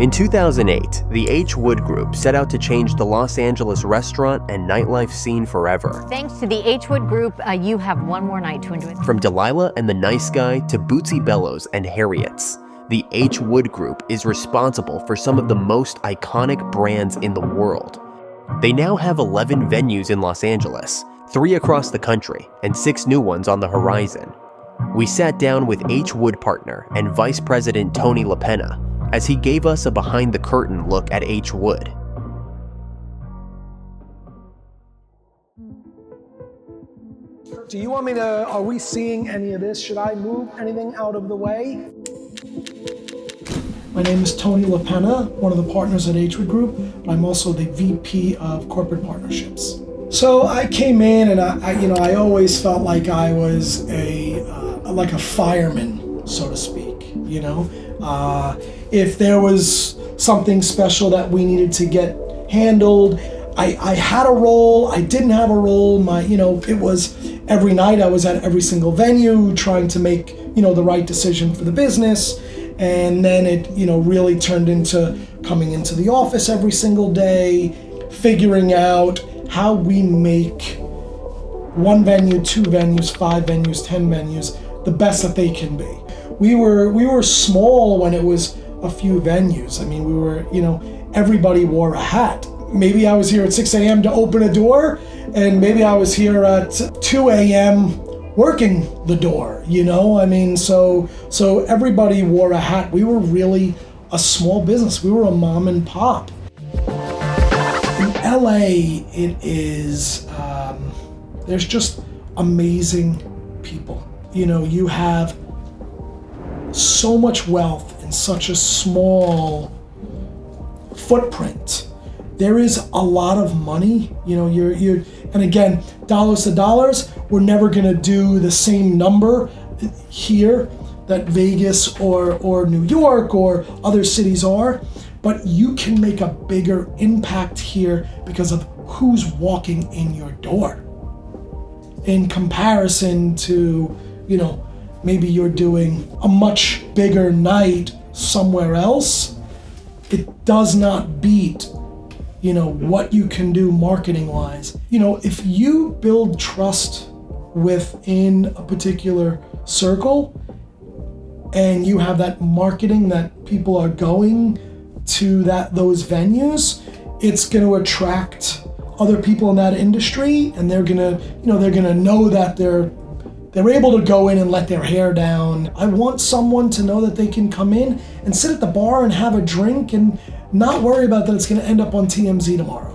In 2008, the H.WOOD Group set out to change the Los Angeles restaurant and nightlife scene forever. Thanks to the H.WOOD Group, you have one more night to enjoy. From Delilah and the Nice Guy to Bootsy Bellows and Harriet's, the H.WOOD Group is responsible for some of the most iconic brands in the world. They now have 11 venues in Los Angeles, 3 across the country, and 6 new ones on the horizon. We sat down with H.WOOD partner and Vice President Tony LaPenna as he gave us a behind-the-curtain look at H.WOOD. Do you want me to, are we seeing any of this? Should I move anything out of the way? My name is Tony LaPenna, one of the partners at H.WOOD Group, but I'm also the VP of Corporate Partnerships. So I came in and I always felt like I was like a fireman, so to speak, you know? If there was something special that we needed to get handled, I had a role, I didn't have a role. It was every night I was at every single venue trying to make, the right decision for the business. And then it, really turned into coming into the office every single day, figuring out how we make 1 venue, 2 venues, 5 venues, 10 venues, the best that they can be. We were small when it was a few venues. I mean, we were, everybody wore a hat. Maybe I was here at 6 a.m. to open a door, and maybe I was here at 2 a.m. working the door, I mean, so everybody wore a hat. We were really a small business. We were a mom and pop. In LA, it is, there's just amazing people. You have so much wealth in such a small footprint. There is a lot of money, and again, dollars to dollars, we're never gonna do the same number here that Vegas or New York or other cities are, but you can make a bigger impact here because of who's walking in your door. In comparison to, maybe you're doing a much bigger night somewhere else, it does not beat what you can do marketing-wise. If you build trust within a particular circle and you have that marketing that people are going to those venues, it's going to attract other people in that industry, and they're gonna know that they're able to go in and let their hair down. I want someone to know that they can come in and sit at the bar and have a drink and not worry about that it's going to end up on TMZ tomorroor.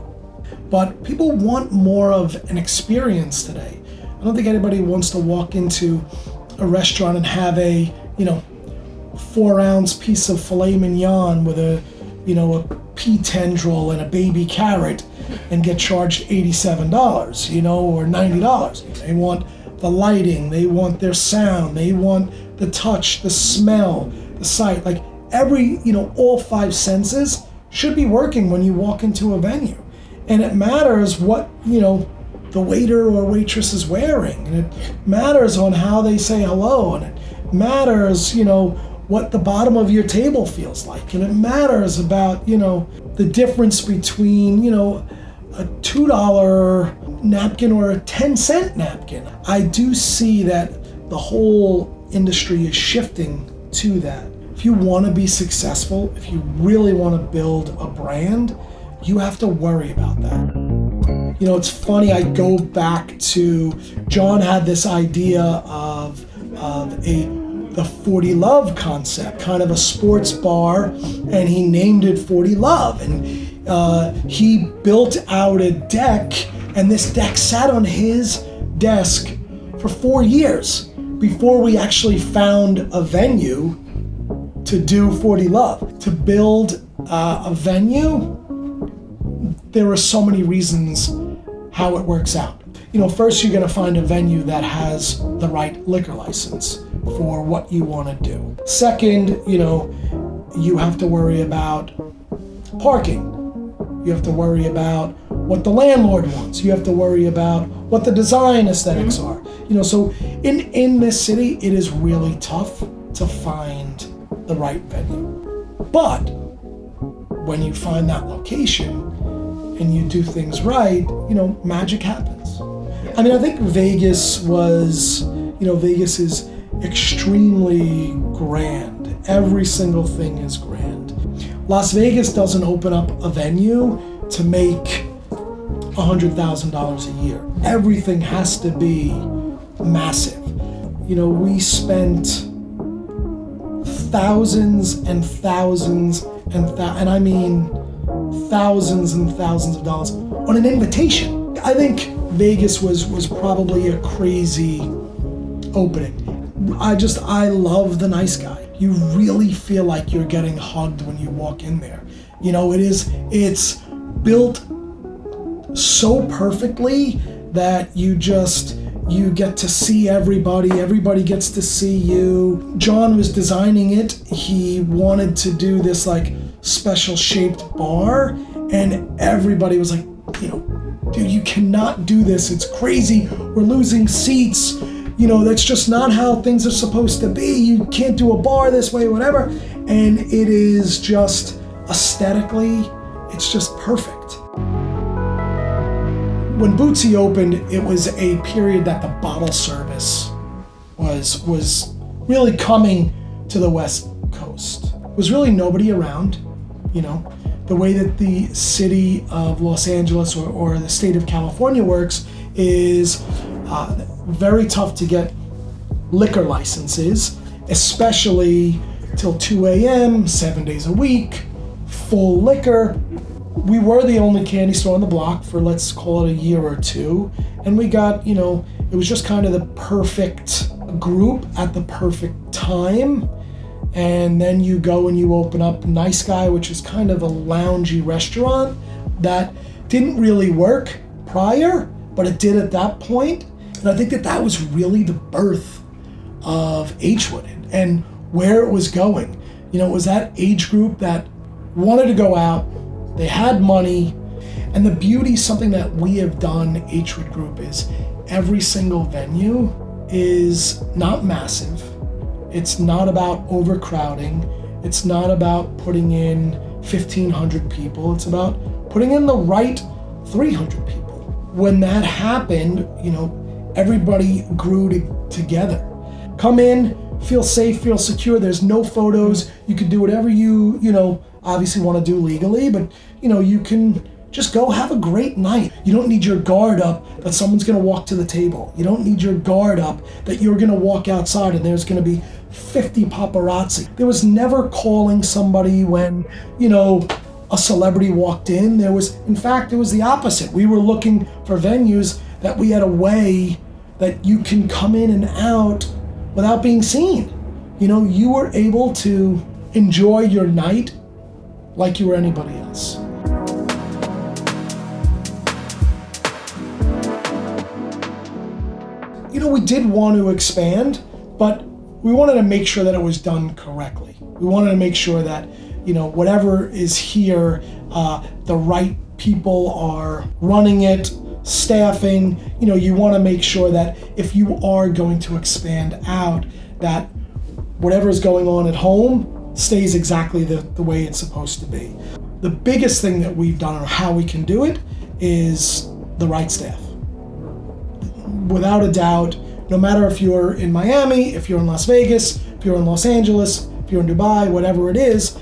But people want more of an experience today. I don't think anybody wants to walk into a restaurant and have a 4-ounce piece of filet mignon with a pea tendril and a baby carrot and get charged $87, or $90. They want the lighting, they want their sound, they want the touch, the smell, the sight. Like all 5 senses should be working when you walk into a venue. And it matters what, the waiter or waitress is wearing. And it matters on how they say hello. And it matters, what the bottom of your table feels like. And it matters about, the difference between, a $2 napkin or a 10-cent napkin. I do see that the whole industry is shifting to that. If you want to be successful, if you really want to build a brand, you have to worry about that. It's funny, I go back to, John had this idea of the 40 Love concept, kind of a sports bar, and he named it 40 Love. And he built out a deck, and this deck sat on his desk for 4 years before we actually found a venue to do 40 Love. To build a venue, there are so many reasons how it works out. First you're gonna find a venue that has the right liquor license for what you wanna do. Second, you have to worry about parking. You have to worry about what the landlord wants. You have to worry about what the design aesthetics are. So in this city, it is really tough to find the right venue. But when you find that location and you do things right, magic happens. I mean, I think Vegas is extremely grand. Every single thing is grand. Las Vegas doesn't open up a venue to make $100,000 a year. Everything has to be massive. We spent thousands and thousands and I mean thousands and thousands of dollars on an invitation. I think Vegas was probably a crazy opening. I love the nice guy. You really feel like you're getting hugged when you walk in there. It's built so perfectly that you get to see everybody gets to see you. John was designing it. He wanted to do this like special shaped bar, and everybody was like, dude, you cannot do this. It's crazy. We're losing seats. That's just not how things are supposed to be. You can't do a bar this way, whatever. And it is just aesthetically, it's just perfect. When Bootsy opened, it was a period that the bottle service was really coming to the West Coast. There was really nobody around, The way that the city of Los Angeles or the state of California works is very tough to get liquor licenses, especially till 2 a.m., 7 days a week, full liquor. We were the only candy store on the block for, let's call it, a year or two. And we got, it was just kind of the perfect group at the perfect time. And then you go and you open up Nice Guy, which is kind of a loungy restaurant that didn't really work prior, but it did at that point. And I think that was really the birth of H.WOOD and where it was going. It was that age group that wanted to go out. They had money, and the beauty, something that we have done, H.WOOD Group, is every single venue is not massive. It's not about overcrowding. It's not about putting in 1,500 people. It's about putting in the right 300 people. When that happened, everybody grew together. Come in, feel safe, feel secure. There's no photos. You can do whatever you obviously want to do legally, but you can just go have a great night. You don't need your guard up that someone's going to walk to the table. You don't need your guard up that you're going to walk outside and there's going to be 50 paparazzi. There was never calling somebody when, a celebrity walked in. It was the opposite. We were looking for venues that we had a way that you can come in and out without being seen. You were able to enjoy your night like you were anybody else. We did want to expand, but we wanted to make sure that it was done correctly. We wanted to make sure that, whatever is here, the right people are running it, staffing. You want to make sure that if you are going to expand out, that whatever is going on at home stays exactly the way it's supposed to be. The biggest thing that we've done, or how we can do it, is the right staff. Without a doubt, no matter if you're in Miami, if you're in Las Vegas, if you're in Los Angeles, if you're in Dubai, whatever it is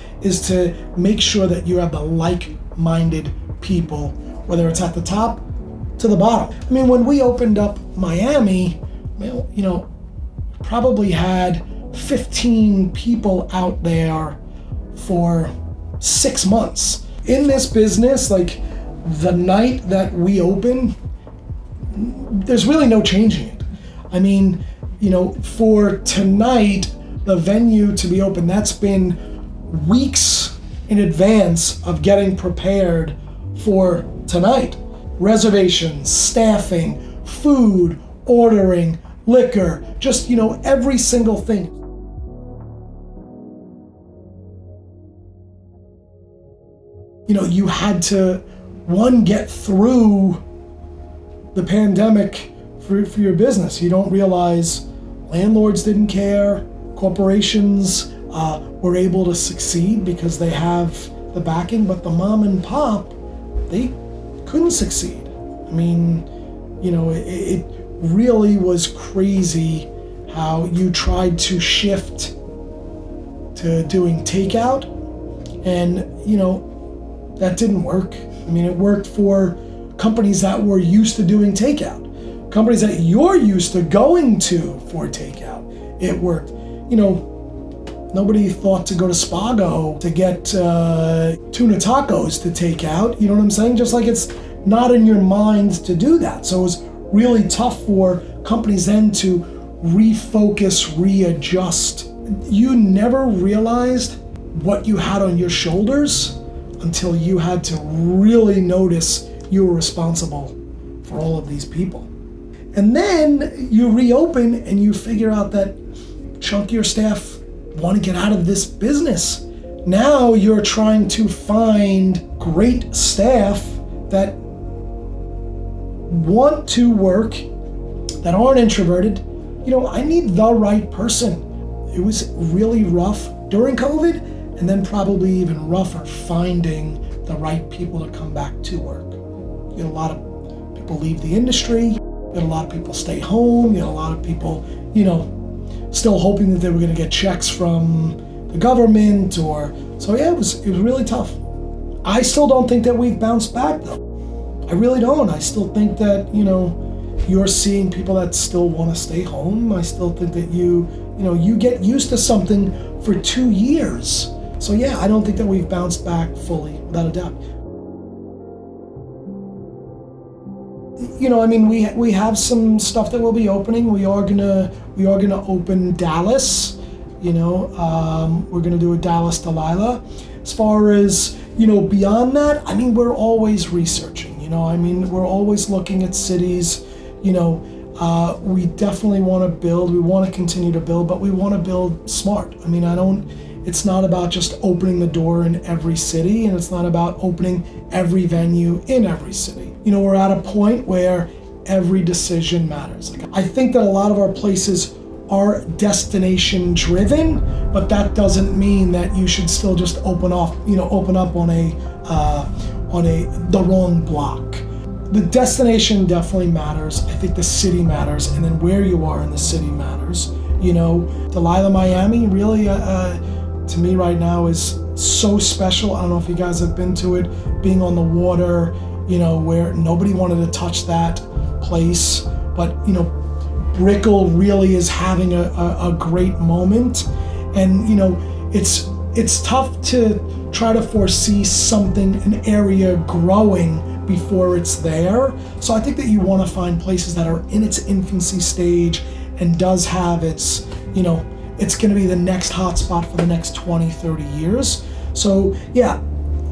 to make sure that you have the like-minded people, whether it's at the top to the bottom. I mean, when we opened up Miami, probably had 15 people out there for 6 months. In this business, like the night that we open, there's really no changing it. I mean, for tonight, the venue to be open, that's been weeks in advance of getting prepared for tonight. Reservations, staffing, food, ordering, liquor, just, every single thing. You had to, one, get through the pandemic for your business. You don't realize landlords didn't care, corporations were able to succeed because they have the backing, but the mom and pop, they couldn't succeed. I mean, it really was crazy how you tried to shift to doing takeout, and that didn't work. I mean, it worked for companies that were used to doing takeout, companies that you're used to going to for takeout. It worked. Nobody thought to go to Spago to get tuna tacos to take out. You know what I'm saying? Just like it's not in your mind to do that. So it was really tough for companies then to refocus, readjust. You never realized what you had on your shoulders until you had to really notice you were responsible for all of these people. And then you reopen and you figure out that a chunk of your staff want to get out of this business. Now you're trying to find great staff that want to work, that aren't introverted. I need the right person. It was really rough during COVID, and then probably even rougher finding the right people to come back to work. You had a lot of people leave the industry, you had a lot of people stay home, you had a lot of people, still hoping that they were going to get checks from the government it was really tough. I still don't think that we've bounced back though. I really don't. I still think that, you're seeing people that still want to stay home. I still think that you get used to something for 2 years. So yeah, I don't think that we've bounced back fully, without a doubt. We have some stuff that will be opening. We are gonna open Dallas. We're gonna do a Dallas Delilah. As far as beyond that, we're always researching. We're always looking at cities. We definitely want to build. We want to continue to build, but we want to build smart. It's not about just opening the door in every city, and it's not about opening every venue in every city. We're at a point where every decision matters. I think that a lot of our places are destination driven, but that doesn't mean that you should still just open up on the wrong block. The destination definitely matters. I think the city matters, and then where you are in the city matters. Delilah, Miami, really, to me right now is so special. I don't know if you guys have been to it, being on the water, where nobody wanted to touch that place, but Brickell really is having a great moment, and it's tough to try to foresee an area growing before it's there. So I think that you want to find places that are in its infancy stage and does have its, it's going to be the next hotspot for the next 20, 30 years. So yeah,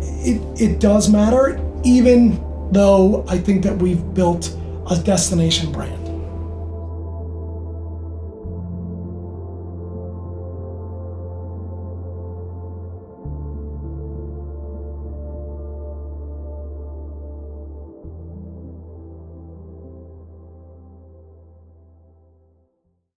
it does matter, even though I think that we've built a destination brand.